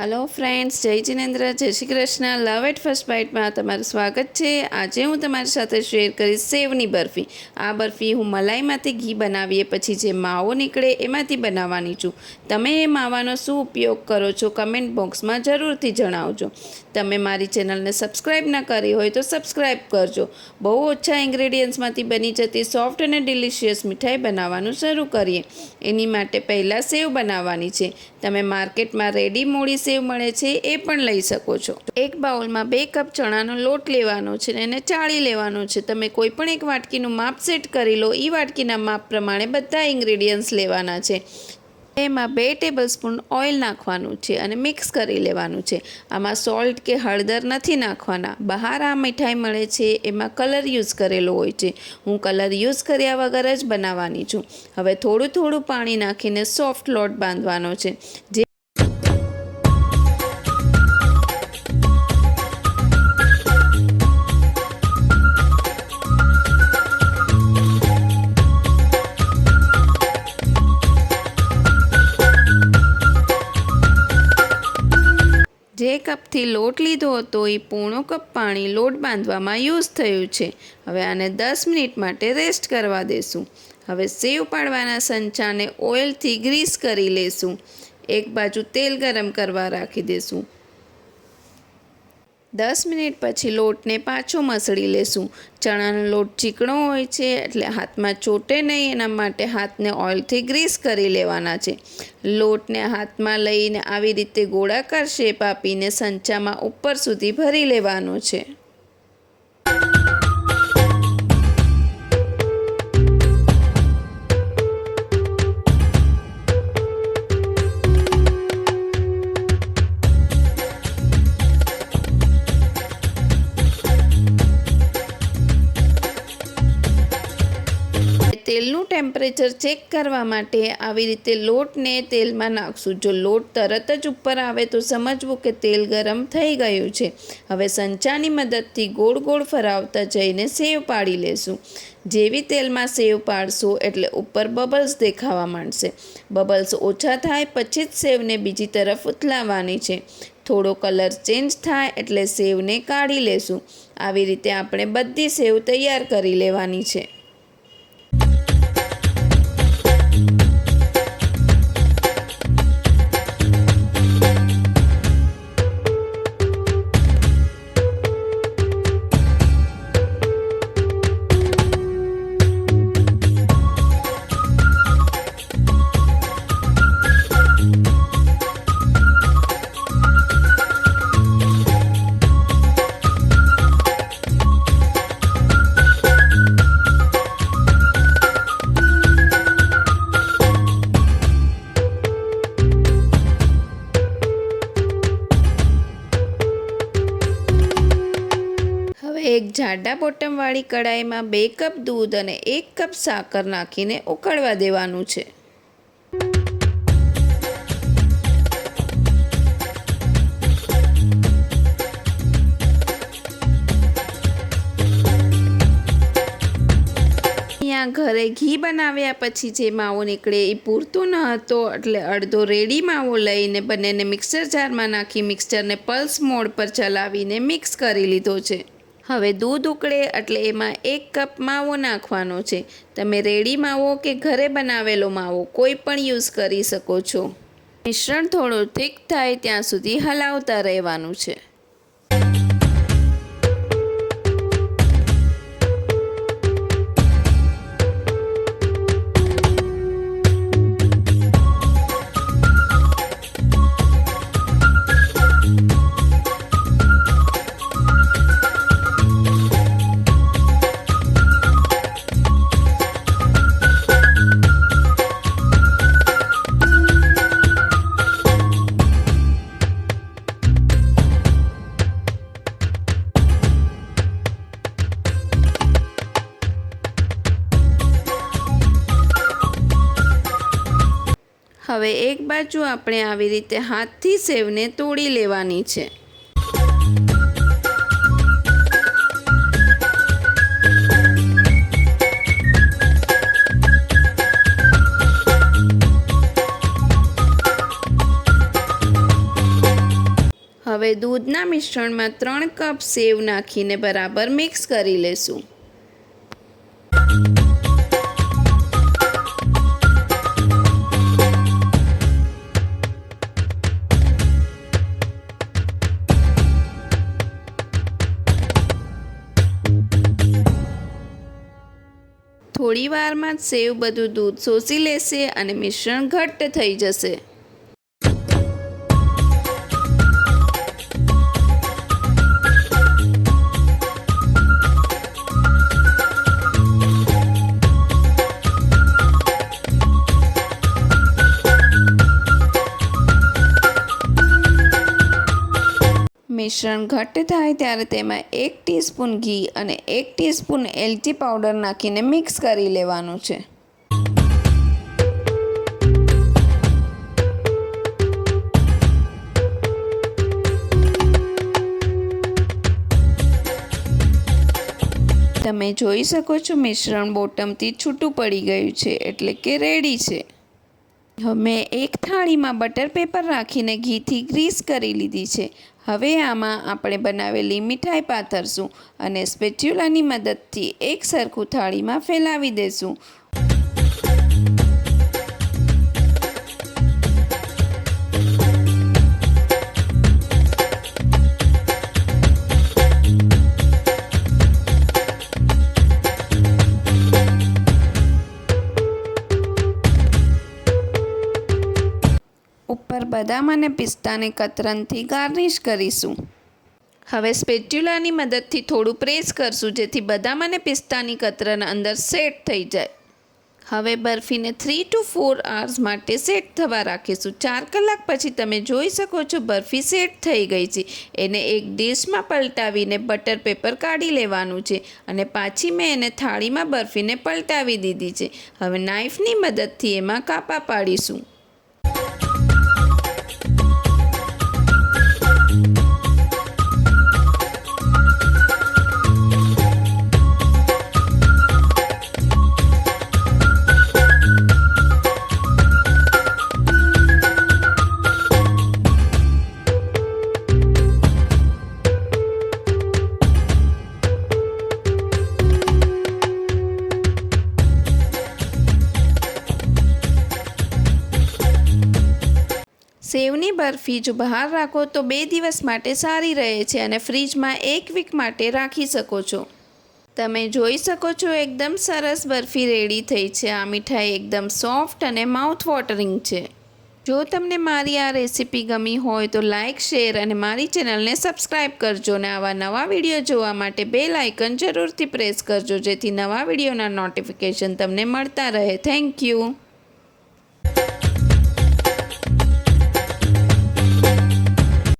Hello friends, जय जिनेन्द्र, जय Shri Krishna. Love at first bite में तमारुं स्वागत है। आज हूँ तमारी साथे शेर करीश सेवनी बर्फी। आ बर्फी हूँ मलाईमांथी घी बनावीए पछी जे मावो निकळे एमांथी बनाववानी छुं। तमे ए मावानो शुं उपयोग करो छो कमेंट बॉक्स में जरूरथी जणावजो। तमे मारी चेनल ने सब्सक्राइब न करी होय तो सब्सक्राइब करजो। बहु ओछा इंग्रेडियंट्समांथी बनी जती सॉफ्ट अने डिलिशियस मिठाई बनाववानुं शरू करीए। एनी माटे पहेला सेव बनाववानी छे। तमे मार्केट में रेडी मोड़ी सेव मळे छे ए पण लई शको छो। एक बाउल में 2 कप चणानो लोट लेवानो छे ने चाळी लेवानो छे। तमे कोई पण एक वाटकीनुं माप सेट करी लो। ई वाटकीना माप प्रमाणे बधा इंग्रेडियंट्स लेवाना छे। एमां 2 टेबलस्पून ऑइल नाखवानुं छे अने मिक्स करी लेवानुं छे। आमां सॉल्ट के हळदर नथी नाखवाना। बहार आ मिठाई मळे छे एमां कलर यूज करेलो होय छे। हूँ कलर यूज कर्या वगर ज बनाववानी छुं। हवे थोडुं थोडुं पाणी नाखीने सॉफ्ट लोट बांधवानो छे। जे कपथी लोट लीधो हतो ए पोणो कप पाणी लोट बांधवामां यूज थयुं छे। हवे आने 10 मिनिट माटे रेस्ट करवा देशुं। हवे सेव पाडवाना संचाने ऑइलथी ग्रीस करी लेशुं। एक बाजू तेल गरम करवा राखी देशुं। 10 मिनिट पछी लोट ने पाछो मसળી लेशुं। चणानो लोट चीकणो होय छे एटले हाथ में चोटे नहीं, एना माटे हाथ ने ऑइल थी ग्रीस करी लेवाना छे। लोट ने हाथ में लईने आवी रीते गोळाकार शेप आपीने संचा में ऊपर सुधी भरी लेवानो छे। तेलનું टेम्परेचर चेक करवा माटे आवी रीते लोट ने तेल में नाखशुं। जो लोट तरत ज उपर आवे तो समझवुं के तेल गरम थई गयुं छे। हवे संचानी मददथी गोळ गोळ फरावता जईने सेव पाड़ी लेशुं। जेवी तेल में सेव पाड़शो एटले उपर बबल्स देखावा मांडशे। बबल्स ओछा थाय पछी ज सेव ने बीजी तरफ उथलाववानी छे। थोड़ो कलर चेन्ज थाय एटले सेव ने काढ़ी लेशुं। आवी रीते आपणे बधी सेव तैयार करी लेवानी छे। एक जाडा बोटमवाળી कढ़ाईमां 2 कप दूध और 1 कप साकर नाखीने उकळवा देवानुं छे। अहींया घरे घी बनाव्या पछी जे मावो निकळे ए पूरतो न हतो एटले अर्धो रेडी मावो लईने बंनेने मिक्सर जारमां नाखी मिक्सरने पल्स मोड पर चलावीने मिक्स करी लीधो छे। हवे दूध उकळे एटले एमां 1 कप मावो नाखवानो छे। तमे रेडी मावो के घरे बनावेलो मावो कोई पण यूज करी शको छो। मिश्रण थोड़ो थीक थाय त्यां सुधी हलावता रहेवानुं छे। हवे एक बाजू आपणे आवी रीते हाथथी सेवने तोड़ी लेवानी छे। હવે દૂધના મિશ્રણમાં 3 કપ સેવ નાખીને બરાબર મિક્સ કરી લેશું. થોડી વારમાં જ સેવ બધું દૂધ શોષી લેશે અને મિશ્રણ ઘટ્ટ થઈ જશે. મિશ્રણ ઘટ્ટ થાય ત્યારે તેમાં 1 ટીસ્પૂન ઘી અને 1 ટીસ્પૂન એલચી પાવડર નાખીને મિક્સ કરી લેવાનું છે. તમે જોઈ શકો છો મિશ્રણ બોટમથી છૂટું પડી ગયું છે, એટલે કે રેડી છે. હવે એક થાળીમાં બટર પેપર રાખીને ઘીથી ગ્રીસ કરી લીધી છે. હવે આમાં આપણે બનાવેલી મીઠાઈ પાથરશું અને સ્પેચ્યુલાની મદદથી એક સરખું થાળીમાં ફેલાવી દેશું. ઉપર બદામ અને પિસ્તાને કતરનથી ગાર્નિશ કરીશું. હવે સ્પેચ્યુલાની મદદથી થોડું પ્રેસ કરશું જેથી બદામ અને પિસ્તાની કતરન અંદર સેટ થઈ જાય. હવે બરફીને 3 to 4 hours માટે સેટ થવા રાખીશું. 4 કલાક પછી તમે જોઈ શકો છો બરફી સેટ થઈ ગઈ છે. એને એક ડીશમાં પલટાવીને બટર પેપર કાઢી લેવાનું છે અને પાછી મેં એને થાળીમાં બરફીને પલટાવી દીધી છે. હવે નાઈફની મદદથી એમાં કાપા પાડીશું. સેવની બરફી જો બહાર રાખો તો 2 દિવસ માટે સારી રહે છે અને ફ્રીજમાં 1 વીક માટે રાખી શકો છો. તમે જોઈ શકો છો એકદમ સરસ બરફી રેડી થઈ છે. આ મીઠાઈ એકદમ સોફ્ટ અને માઉથ વોટરિંગ છે. જો તમને મારી આ રેસીપી ગમી હોય તો લાઇક, શેર અને મારી ચેનલને સબસ્ક્રાઈબ કરજો અને આવા નવા વિડીયો જોવા માટે બેલ આઇકન જરૂરથી પ્રેસ કરજો જેથી નવા વિડીયોના નોટિફિકેશન તમને મળતા રહે. Thank you.